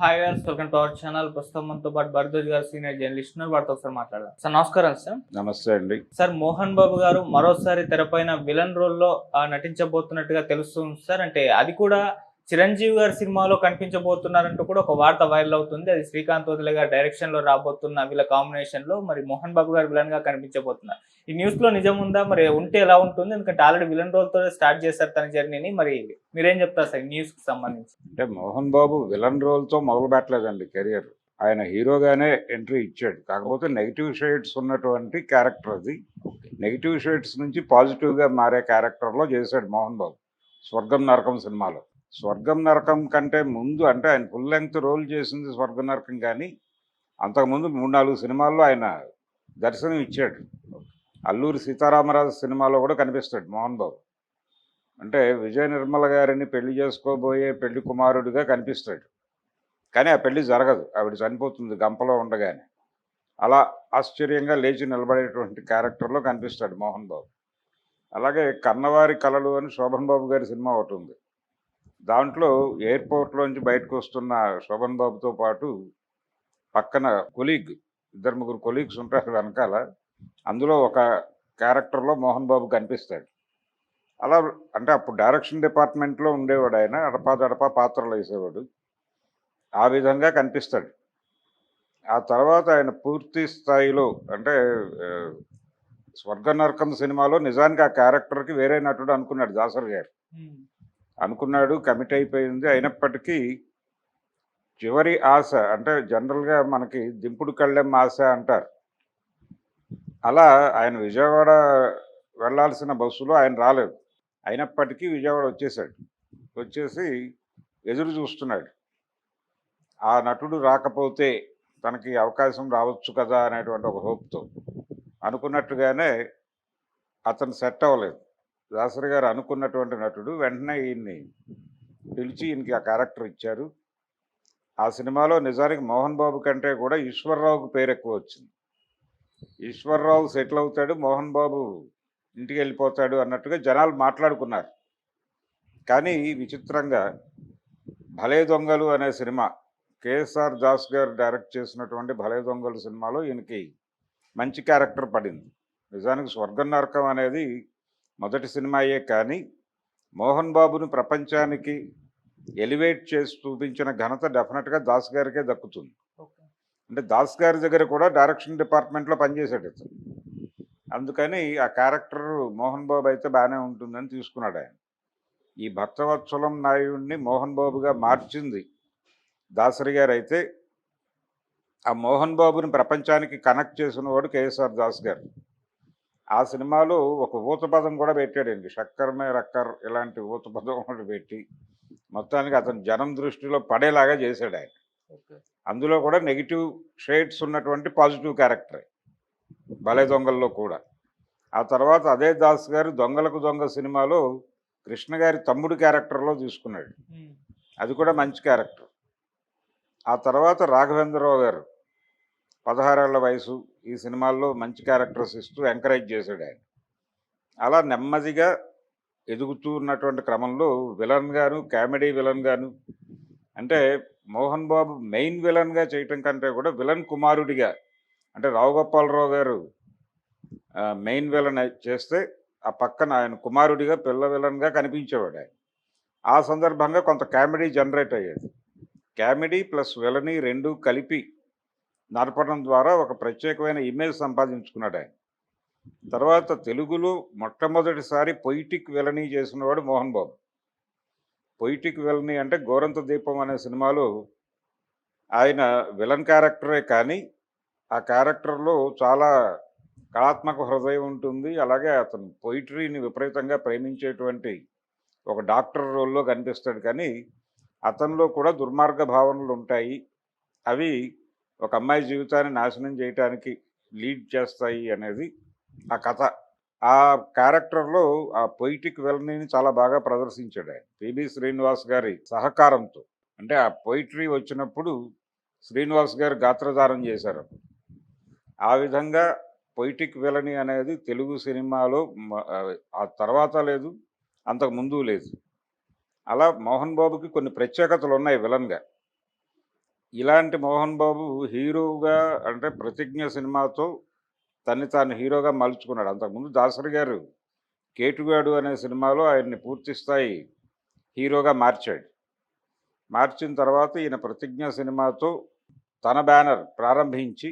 Hi viewers, welcome to our channel. ప్రస్తుతం మనతో పాటు భరద్వాజ్ గారు సీనియర్ జర్నలిస్ట్ ఉన్నారు. వారితో ఒకసారి మాట్లాడదాం. సార్ నమస్కారం సార్. నమస్తే అండి. సార్, మోహన్ బాబు గారు మరోసారి తెరపైన విలన్ రోల్లో నటించబోతున్నట్టుగా తెలుస్తుంది సార్. అంటే అది కూడా చిరంజీవి గారి సినిమాలో కనిపించబోతున్నారంటూ కూడా ఒక వార్త వైరల్ అవుతుంది. అది శ్రీకాంత్ వదిలే గారి డైరెక్షన్ లో రాబోతున్న వీళ్ళ కాంబినేషన్ లో మరి మోహన్ బాబు గారు విలన్ గా కనిపించబోతున్నారు. ఈ న్యూస్ లో నిజం ఉందా? మరి ఉంటే ఎలా ఉంటుంది? ఎందుకంటే ఆల్రెడీ విలన్ రోల్ తో స్టార్ట్ చేశారు తన జర్నీని. మరి మీరేం చెప్తారు సార్ ఈ న్యూస్ కి సంబంధించి? అంటే మోహన్ బాబు విలన్ రోల్తో మొదలు పెట్టలేదండి కెరియర్. ఆయన హీరోగానే ఎంట్రీ ఇచ్చాడు. కాకపోతే నెగిటివ్ షేడ్స్ ఉన్నటువంటి క్యారెక్టర్ అది. నెగిటివ్ షేడ్స్ నుంచి పాజిటివ్గా మారే క్యారెక్టర్లో చేశాడు మోహన్ బాబు స్వర్గం నరకం సినిమాలో. స్వర్గం నరకం కంటే ముందు అంటే ఆయన ఫుల్ లెంగ్త్ రోల్ చేసింది స్వర్గం నరకం, కానీ అంతకుముందు 3-4 సినిమాల్లో ఆయన దర్శనం ఇచ్చాడు. అల్లూరి సీతారామరాజు సినిమాలో కూడా కనిపిస్తాడు మోహన్ బాబు. అంటే విజయ నిర్మల గారిని పెళ్లి చేసుకోబోయే పెళ్లి కుమారుడిగా కనిపిస్తాడు, కానీ ఆ పెళ్లి జరగదు. ఆవిడ చనిపోతుంది గంపలో ఉండగానే. అలా ఆశ్చర్యంగా లేచి నిలబడేటువంటి క్యారెక్టర్లో కనిపిస్తాడు మోహన్ బాబు. అలాగే కన్నవారి కలలు అని శోభన్ బాబు గారి సినిమా ఒకటి ఉంది. దాంట్లో ఎయిర్పోర్ట్లోంచి బయటకు వస్తున్న శోభన్ బాబుతో పాటు పక్కన కొలీగ్, 2-3 కొలీగ్స్ ఉంటారు వెనకాల. అందులో ఒక క్యారెక్టర్లో మోహన్ బాబు కనిపిస్తాడు. అలా అంటే అప్పుడు డైరెక్షన్ డిపార్ట్మెంట్లో ఉండేవాడు ఆయన. అడపాదడపా పాత్రలు వేసేవాడు. ఆ విధంగా కనిపిస్తాడు. ఆ తర్వాత ఆయన పూర్తి స్థాయిలో అంటే స్వర్గ నరకం సినిమాలో నిజానికి ఆ క్యారెక్టర్కి వేరే నటుడు అనుకున్నాడు దాసరి గారు. అనుకున్నాడు, కమిట్ అయిపోయింది. అయినప్పటికీ చివరి ఆశ అంటే జనరల్గా మనకి దింపుడు కళ్ళెం ఆశ అంటారు. అలా ఆయన విజయవాడ వెళ్ళాల్సిన బస్సులో ఆయన రాలేదు. అయినప్పటికీ విజయవాడ వచ్చేసాడు. వచ్చేసి ఎదురు చూస్తున్నాడు. ఆ నటుడు రాకపోతే తనకి అవకాశం రావచ్చు కదా అనేటువంటి ఒక హోప్తో. అనుకున్నట్టుగానే అతను సెట్ అవ్వలేదు. దాసరి గారు అనుకున్నటువంటి నటుడు వెంటనే ఈయన్ని పిలిచి ఈయనకి ఆ క్యారెక్టర్ ఇచ్చారు. ఆ సినిమాలో నిజానికి మోహన్ బాబు కంటే కూడా ఈశ్వర్రావుకు పేరు ఎక్కువ వచ్చింది. ఈశ్వర్రావు సెటిల్ అవుతాడు, మోహన్ బాబు ఇంటికి వెళ్ళిపోతాడు అన్నట్టుగా జనాలు మాట్లాడుకున్నారు. కానీ విచిత్రంగా భలే దొంగలు అనే సినిమా, కేఎస్ఆర్ దాస్ గారు డైరెక్ట్ చేసినటువంటి భలే దొంగలు సినిమాలో ఈయనకి మంచి క్యారెక్టర్ పడింది. నిజానికి స్వర్గం నరకం అనేది మొదటి సినిమాయే, కానీ మోహన్ బాబుని ప్రపంచానికి ఎలివేట్ చేసి చూపించిన ఘనత డెఫినెట్గా దాస్ గారికే దక్కుతుంది. అంటే దాస్ గారి దగ్గర కూడా డైరెక్షన్ డిపార్ట్మెంట్లో పనిచేశాడు అతను. అందుకని ఆ క్యారెక్టర్ మోహన్ బాబు అయితే బాగానే ఉంటుందని తీసుకున్నాడు ఆయన. ఈ భక్తవత్సలం నాయుడిని మోహన్ బాబుగా మార్చింది దాసరి గారు అయితే, ఆ మోహన్ బాబుని ప్రపంచానికి కనెక్ట్ చేసిన వాడు కేఎస్ఆర్ దాస్ గారు. ఆ సినిమాలో ఒక ఊతపదం కూడా పెట్టాడు అండి, షక్కర్మే రక్కర్ ఇలాంటి ఊతపదం ఒకటి పెట్టి మొత్తానికి అతను జనం దృష్టిలో పడేలాగా చేశాడు ఆయన. అందులో కూడా నెగిటివ్ షేడ్స్ ఉన్నటువంటి పాజిటివ్ క్యారెక్టరే భలే దొంగల్లో కూడా. ఆ తర్వాత అదే దాస్ గారు దొంగలకు దొంగ సినిమాలో కృష్ణ గారి తమ్ముడు క్యారెక్టర్లో తీసుకున్నాడు. అది కూడా మంచి క్యారెక్టర్. ఆ తర్వాత రాఘవేంద్రరావు గారు 16 ఏళ్ల వయసు ఈ సినిమాల్లో మంచి క్యారెక్టర్స్ ఇస్తూ ఎంకరేజ్ చేశాడు ఆయన. అలా నెమ్మదిగా ఎదుగుతూ ఉన్నటువంటి క్రమంలో విలన్ గాను, కామెడీ విలన్ గాను, అంటే మోహన్ బాబు మెయిన్ విలన్గా చేయటం కంటే కూడా విలన్ కుమారుడిగా, అంటే రావు గోపాలరావు గారు మెయిన్ విలన్ చేస్తే ఆ పక్కన ఆయన కుమారుడిగా పిల్ల విలన్గా కనిపించేవాడు ఆయన. ఆ సందర్భంగా కొంత కామెడీ జనరేట్ అయ్యేది. కామెడీ ప్లస్ విలని రెండు కలిపి నడపడం ద్వారా ఒక ప్రత్యేకమైన ఇమేజ్ సంపాదించుకున్నాడు ఆయన. తర్వాత తెలుగులో మొట్టమొదటిసారి పొయిటిక్ విలని చేసినవాడు మోహన్ బాబు. పొయిటిక్ విలని అంటే గోరంత దీపం అనే సినిమాలో ఆయన విలన్ క్యారెక్టరే, కానీ ఆ క్యారెక్టర్లో చాలా కళాత్మక హృదయం ఉంటుంది. అలాగే అతను పొయిటరీని విపరీతంగా ప్రేమించేటువంటి ఒక డాక్టర్ రోల్లో కనిపిస్తాడు, కానీ అతనిలో కూడా దుర్మార్గ భావనలు ఉంటాయి. అవి ఒక అమ్మాయి జీవితాన్ని నాశనం చేయటానికి లీడ్ చేస్తాయి అనేది ఆ కథ. ఆ క్యారెక్టర్లో ఆ పొయిటిక్ విలనీని చాలా బాగా ప్రదర్శించాడు ఆయన పిబి శ్రీనివాస్ గారి సహకారంతో. అంటే ఆ పొయిటరీ వచ్చినప్పుడు శ్రీనివాస్ గారు గాత్రధారం చేశారు. ఆ విధంగా పొయిటిక్ విలని అనేది తెలుగు సినిమాలో ఆ తర్వాత లేదు, అంతకు ముందు లేదు. అలా మోహన్ బాబుకి కొన్ని ప్రత్యేకతలు ఉన్నాయి విలన్గా. ఇలాంటి మోహన్ బాబు హీరోగా అంటే 'ప్రతిజ్ఞ' సినిమాతో తన్ని తాను హీరోగా మలుచుకున్నాడు. అంతకుముందు దాసరి గారు 'కేటుగాడు' అనే సినిమాలో ఆయన్ని పూర్తి స్థాయి హీరోగా మార్చాడు. మార్చిన తర్వాత ఈయన 'ప్రతిజ్ఞ' సినిమాతో తన బ్యానర్ ప్రారంభించి,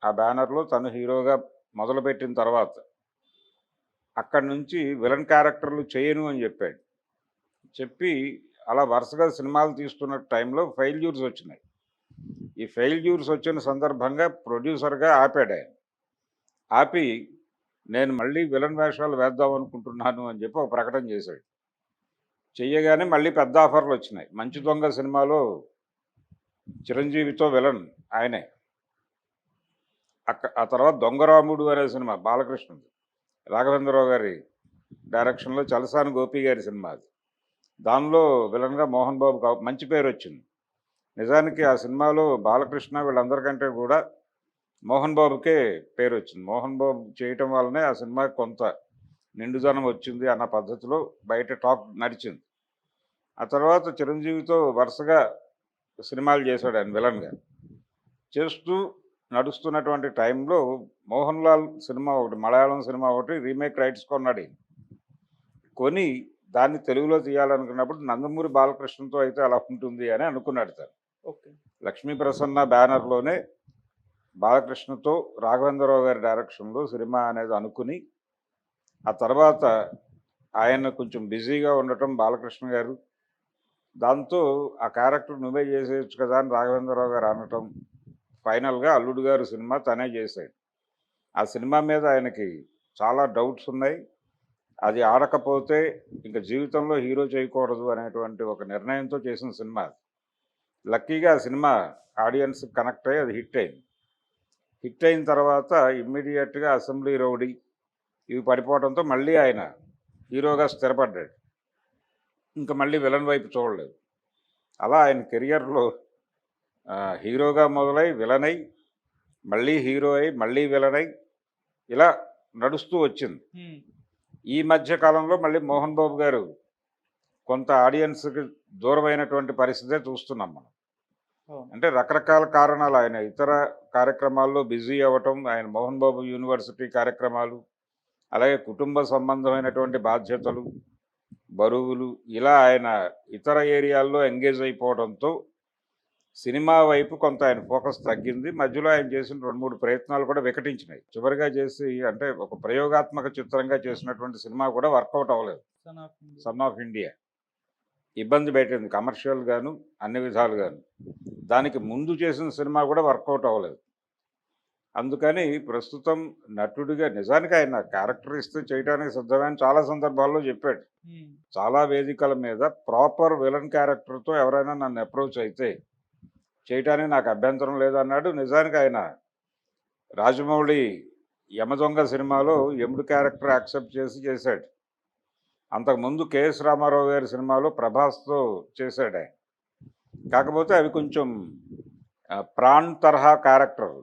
ఆ బ్యానర్‌లో తను హీరోగా మొదలుపెట్టిన తర్వాత, అక్కడి నుంచి విలన్ క్యారెక్టర్‌లు చేయను అని చెప్పాడు. చెప్పి అలా వరుసగా సినిమాలు తీస్తున్న టైంలో ఫెయిల్యూర్స్ వచ్చినాయి. ఈ ఫెయిల్యూర్స్ వచ్చిన సందర్భంగా ప్రొడ్యూసర్‌గా ఆపాడాయన. ఆపి నేను మళ్ళీ విలన్ వేషాలు వేద్దాం అనుకుంటున్నాను అని చెప్పి ఒక ప్రకటన చేశాడు. చెయ్యగానే మళ్ళీ పెద్ద ఆఫర్‌లొచ్చినాయి. 'మంచు దొంగ' సినిమాలో చిరంజీవితో విలన్ ఆయనే. ఆ తర్వాత 'దొంగరాముడు' అనే సినిమా బాలకృష్ణది. రాఘవేంద్రరావు గారి డైరెక్షన్‌లో చలసాని గోపి గారి సినిమా అది. దానిలో విలన్‌గా మోహన్ బాబుకి మంచి పేరొచ్చింది. నిజానికి ఆ సినిమాలో బాలకృష్ణ వీళ్ళందరికంటే కూడా మోహన్ బాబుకే పేరొచ్చింది. మోహన్ బాబు చేయటం వల్లనే ఆ సినిమాకి కొంత నిండుదనం వచ్చింది అన్న పద్ధతిలో బయట టాక్ నడిచింది. ఆ తర్వాత చిరంజీవితో వరుసగా సినిమాలు చేశాడు ఆయన విలన్‌గా. చేస్తూ నడుస్తున్నటువంటి టైంలో 'మోహన్ లాల్' సినిమా ఒకటి, మలయాళం సినిమా ఒకటి రీమేక్ రైట్స్ కొన్నాడు. కొని దాన్ని తెలుగులో తీయాలనుకున్నప్పుడు 'నందమూరి బాలకృష్ణతో అయితే అలా ఉంటుంది' అని అనుకున్నాడు తను. ఓకే. 'లక్ష్మీ ప్రసన్న' బ్యానర్‌లోనే బాలకృష్ణతో రాఘవేంద్రరావు గారి డైరెక్షన్‌లో సినిమా అనేది అనుకుని, ఆ తర్వాత ఆయన కొంచెం బిజీగా ఉండటం బాలకృష్ణ గారు, దాంతో ఆ క్యారెక్టర్ నువ్వే చేసేయొచ్చు కదా అని రాఘవేంద్రరావు గారు అనటం, ఫైనల్‌గా 'అల్లుడు గారు' సినిమా తనే చేశాడు. ఆ సినిమా మీద ఆయనకి చాలా డౌట్స్ ఉన్నాయి. అది ఆడకపోతే ఇంక జీవితంలో హీరో చేయకూడదు అనేటువంటి ఒక నిర్ణయంతో చేసిన సినిమా అది. లక్కీగా ఆ సినిమా ఆడియన్స్‌కి కనెక్ట్ అయ్యి అది హిట్ అయింది. హిట్ అయిన తర్వాత ఇమ్మీడియేట్‌గా 'అసెంబ్లీ రౌడీ' ఇవి పడిపోవడంతో మళ్ళీ ఆయన హీరోగా స్థిరపడ్డాడు. ఇంక మళ్ళీ విలన్ వైపు చూడలేదు. అలా ఆయన కెరియర్‌లో హీరోగా మొదలై, విలన్ అయి, మళ్ళీ హీరో అయి, మళ్ళీ విలన్ అయి, ఇలా నడుస్తూ వచ్చింది. హ్మ్. ఈ మధ్య కాలంలో మళ్ళీ మోహన్ బాబు గారు కొంత ఆడియన్స్‌కి దూరమైనటువంటి పరిస్థితే చూస్తున్నాం మనం. అవును. అంటే రకరకాల కారణాలు, ఆయన ఇతర కార్యక్రమాల్లో బిజీ అవ్వటం, ఆయన మోహన్ బాబు యూనివర్సిటీ కార్యక్రమాలు, అలాగే కుటుంబ సంబంధమైనటువంటి బాధ్యతలు, బరువులు, ఇలా ఆయన ఇతర ఏరియాల్లో ఎంగేజ్ అయిపోవడంతో సినిమా వైపు కొంత ఆయన ఫోకస్ తగ్గింది. మధ్యలో ఆయన చేసిన 2, 3 ప్రయత్నాలు కూడా వికటించినాయి. చివరిగా చేసి అంటే ఒక ప్రయోగాత్మక చిత్రంగా చేసినటువంటి సినిమా కూడా వర్కౌట్ అవ్వలేదు. 'Son of India'. 'Son of India' ఇబ్బంది పెట్టింది కమర్షియల్‌గాను, అన్ని విధాలుగాను. దానికి ముందు చేసిన సినిమా కూడా వర్కౌట్ అవ్వలేదు. అందుకని ప్రస్తుతం నటుడిగా నిజానికి ఆయన క్యారెక్టర్ ఇస్తే చేయడానికి సిద్ధమే అని చాలా సందర్భాల్లో చెప్పాడు. హ్మ్. చాలా వేదికల మీద ప్రాపర్ విలన్ క్యారెక్టర్‌తో ఎవరైనా నన్ను అప్రోచ్ అయితే చేయటానికి నాకు అభ్యంతరం లేదన్నాడు. నిజానికి ఆయన రాజమౌళి 'యమదొంగ' సినిమాలో యముడు క్యారెక్టర్ యాక్సెప్ట్ చేశాడు. అంతకుముందు 'కెఎస్ రామారావు' గారి సినిమాలో ప్రభాస్‌తో చేశాడాయన. కాకపోతే అవి కొంచెం ప్రాణ్ తరహా క్యారెక్టర్లు.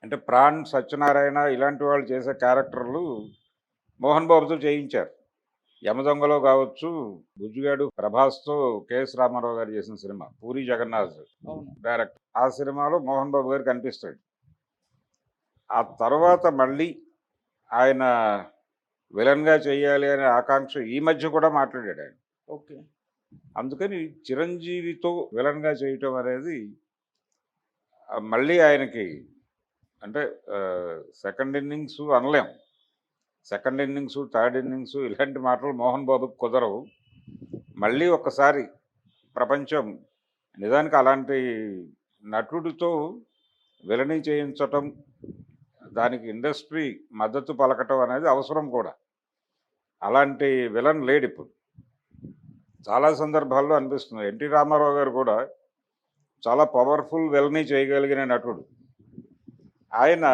అంటే ప్రాణ్, సత్యనారాయణ ఇలాంటి వాళ్ళు చేసే క్యారెక్టర్లు మోహన్ బాబుతో చేయించారు. 'యమదొంగలో' కావచ్చు, 'బుజ్జిగాడు' ప్రభాస్‌తో 'కెఎస్ రామారావు' గారు చేసిన సినిమా. పూరి జగన్నాథ్ అవును. డైరెక్టర్. ఆ సినిమాలో మోహన్ బాబు గారు కనిపిస్తాడు. ఆ తర్వాత మళ్ళీ ఆయన విలన్‌గా చేయాలి అనే ఆకాంక్ష ఈ మధ్య కూడా మాట్లాడాడు ఆయన. ఓకే. అందుకని చిరంజీవితో విలన్‌గా చేయటం అనేది మళ్ళీ ఆయనకి అంటే సెకండ్ ఇన్నింగ్స్ అనలేం. సెకండ్ ఇన్నింగ్సు, థర్డ్ ఇన్నింగ్సు ఇలాంటి మాటలు మోహన్ బాబుకి కుదరవు. మళ్ళీ ఒక్కసారి ప్రపంచం నిజానికి అలాంటి నటుడితో విలనీ చేయించటం, దానికి ఇండస్ట్రీ మద్దతు పలకటం అనేది అవసరం కూడా. అలాంటి విలన్ లేడిప్పుడు. చాలా సందర్భాల్లో అనిపిస్తుంది. 'ఎన్టీ రామారావు' గారు కూడా చాలా పవర్‌ఫుల్ విలనీ చేయగలిగిన నటుడు. ఆయన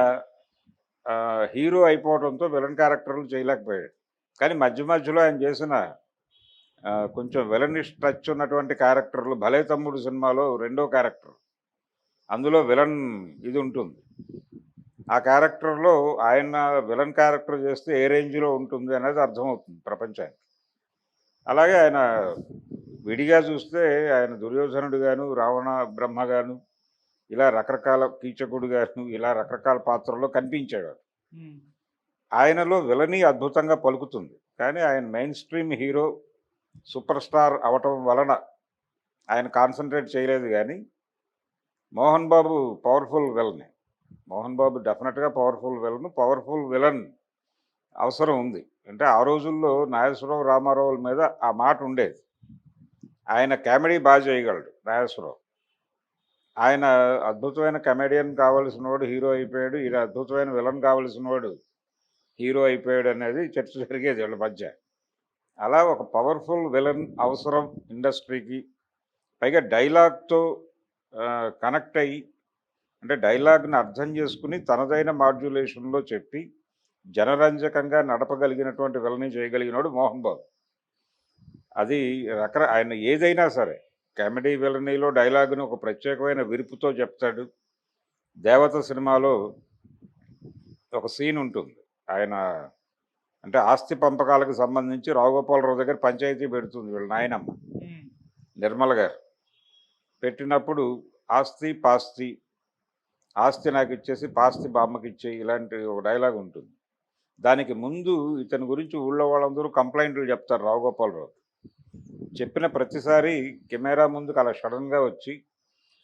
హీరో అయిపోవడంతో విలన్ క్యారెక్టర్లు చేయలేకపోయాడు. కానీ మధ్య మధ్యలో ఆయన చేసిన కొంచెం విలనిష్ టచ్ ఉన్నటువంటి క్యారెక్టర్లు 'భలే తమ్ముడు' సినిమాలో రెండో క్యారెక్టర్. అందులో విలన్ ఇది ఉంటుంది. ఆ క్యారెక్టర్‌లో ఆయన విలన్ క్యారెక్టర్ చేస్తే ఏ రేంజ్‌లో ఉంటుంది అనేది అర్థమవుతుంది ప్రపంచానికి. అలాగే ఆయన విడిగా చూస్తే ఆయన దుర్యోధనుడు గాను, రావణ బ్రహ్మ గాను, ఇలా రకరకాల కీచకుడు గాను, ఇలా రకరకాల పాత్రల్లో కనిపించాడు. ఉమ్, ఆయనలో విలనీ అద్భుతంగా పలుకుతుంది. కానీ ఆయన main stream hero, super star అవటం వలన ఆయన కాన్సన్ట్రేట్ చేయలేదు గానీ, మోహన్ బాబు పవర్‌ఫుల్ విలనే. మోహన్ బాబు డెఫినెట్‌గా పవర్‌ఫుల్ విలన్. పవర్‌ఫుల్ విలన్ అవసరం ఉంది. అంటే ఆ రోజుల్లో నాగేశ్వరరావు, రామారావుల మీద ఆ మాట ఉండేది. ఆయన కామెడీ చేయగలడు నాగేశ్వరరావు. ఆయన అద్భుతమైన కమెడియన్ కావాల్సినోడు హీరో అయిపోయాడు. ఈయన అద్భుతమైన విలన్ కావాల్సినోడు హీరో అయిపోయాడనేది చర్చ జరిగేది వీళ్ళ మధ్య. అలా ఒక పవర్‌ఫుల్ విలన్ అవసరం ఇండస్ట్రీకి. పైగా డైలాగ్‌తో కనెక్ట్ అయ్యి, అంటే డైలాగ్‌ని అర్థం చేసుకుని తనదైన మాడ్యులేషన్‌లో చెప్పి, జనరంజకంగా నడపగలిగినటువంటి విలనీ చేయగలిగినోడు మోహన్ బాబు. అది ఆయన ఏదైనా సరే కామెడీ విలనీలో డైలాగ్‌ని ఒక ప్రత్యేకమైన విరుపుతో చెప్తాడు. 'దేవత' సినిమాలో ఒక సీన్ ఉంటుంది. ఆయన అంటే ఆస్తి పంపకాలకు సంబంధించి రావుగోపాలరావు దగ్గర పంచాయతీ పెడుతుంది వీళ్ళ నాయనమ్మ ఉమ్, నిర్మల గారు. పెట్టినప్పుడు ఆస్తి, పాస్తి, ఆస్తి నాకిచ్చేసి పాస్తి బామ్మకిచ్చేయి ఇలాంటి ఒక డైలాగ్ ఉంటుంది. దానికి ముందు ఇతని గురించి ఊళ్ళో వాళ్ళందరూ కంప్లైంట్లు చెప్తారు రావుగోపాలరావు. చెప్పిన ప్రతిసారి కెమెరా ముందుకు అలా సడన్‌గా వచ్చి,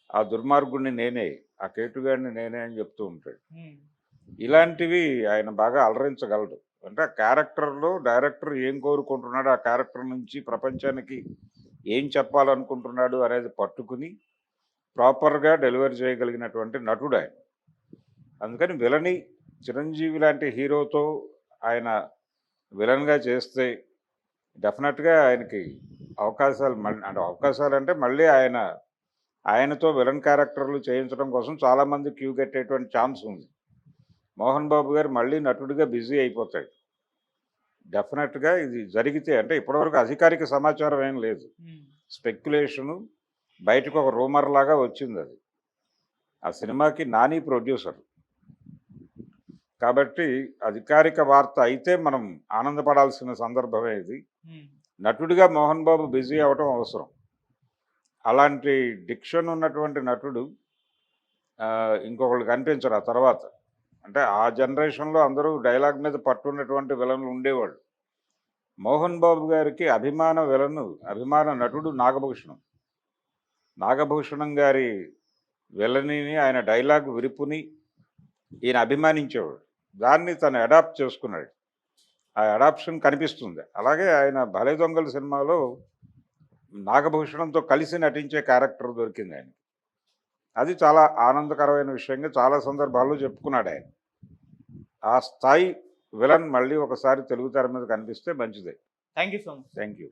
ఆ దుర్మార్గుడిని నేనే, ఆ కేటుగాడిని నేనే అని చెప్తూ ఉంటాడు. ఉమ్, ఇలాంటివి ఆయన బాగా అలరించగలడు. అంటే ఆ క్యారెక్టర్‌లో డైరెక్టర్ ఏం కోరుకుంటున్నాడో, ఆ క్యారెక్టర్ నుంచి ప్రపంచానికి ఏం చెప్పాలనుకుంటున్నాడు అనేది పట్టుకుని, ప్రాపర్‌గా డెలివరీ చేయగలిగినటువంటి నటుడాయన. అందుకని విలనీ చిరంజీవి లాంటి హీరోతో ఆయన విలన్‌గా చేస్తే డెఫినెట్‌గా ఆయనకి అవకాశాలు అంటే అవకాశాలంటే మళ్ళీ ఆయనతో విలన్ క్యారెక్టర్లు చేయించడం కోసం చాలామంది క్యూ కట్టేటువంటి ఛాన్స్ ఉంది. మోహన్ బాబు గారు మళ్ళీ నటుడిగా బిజీ అయిపోతాడు. డెఫినెట్‌గా ఇది జరిగితే అంటే ఇప్పటివరకు అధికారిక సమాచారం ఏం లేదు. ఉమ్. స్పెక్యులేషను బయటకు ఒక రూమర్ లాగా వచ్చిందది. ఆ సినిమాకి నాని ప్రొడ్యూసర్. కాబట్టి అధికారిక వార్త అయితే మనం ఆనందపడాల్సిన సందర్భమే ఇది. ఉమ్. నటుడిగా మోహన్ బాబు బిజీ అవ్వటం అవసరం. అలాంటి డిక్షన్ ఉన్నటువంటి నటుడు ఇంకొకళ్ళు కనిపించరు ఆ తర్వాత. అంటే ఆ జనరేషన్‌లో అందరూ డైలాగ్ మీద పట్టున్నటువంటి విలన్లు ఉండేవాళ్ళు. మోహన్ బాబు గారికి అభిమాన నటుడు నాగభూషణం. నాగభూషణం గారి విలనీని, ఆయన డైలాగ్ విరుపుని ఈయన అభిమానించేవాడు. దాన్ని తను అడాప్ట్ చేసుకున్నాడు. ఆ అడాప్షన్ కనిపిస్తుంది. అలాగే ఆయన 'భలే దొంగలు' సినిమాలో నాగభూషణంతో కలిసి నటించే క్యారెక్టర్ దొరికింది ఆయనకి. అది చాలా ఆనందకరమైన విషయంగా చాలా సందర్భాల్లో చెప్పుకున్నాడాయన. ఆ స్థాయి విలన్ మళ్ళీ ఒకసారి తెలుగు తెర మీద కనిపిస్తే మంచిదే. Thank you so much. Thank you.